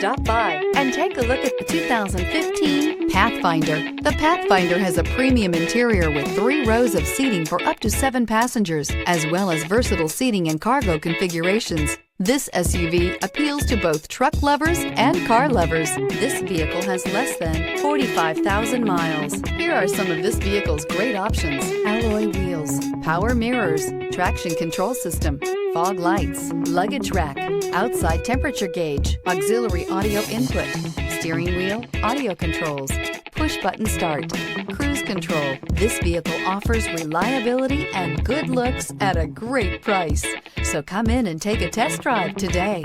Stop by and take a look at the 2015 Pathfinder. The Pathfinder has a premium interior with 3 rows of seating for up to 7 passengers, as well as versatile seating and cargo configurations. This SUV appeals to both truck lovers and car lovers. This vehicle has less than 45,000 miles. Here are some of this vehicle's great options: alloy wheels, power mirrors, traction control system, fog lights, luggage rack, outside temperature gauge, auxiliary audio input, steering wheel audio controls, push button start, cruise control. This vehicle offers reliability and good looks at a great price. So come in and take a test drive today.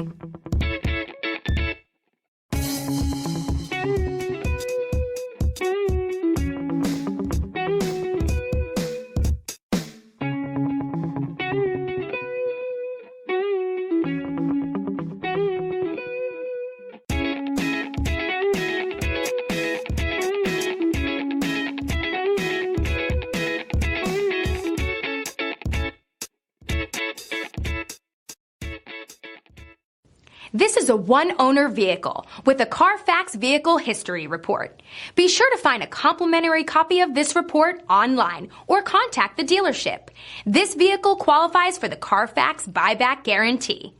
This is a one-owner vehicle with a Carfax Vehicle History Report. Be sure to find a complimentary copy of this report online or contact the dealership. This vehicle qualifies for the Carfax Buyback Guarantee.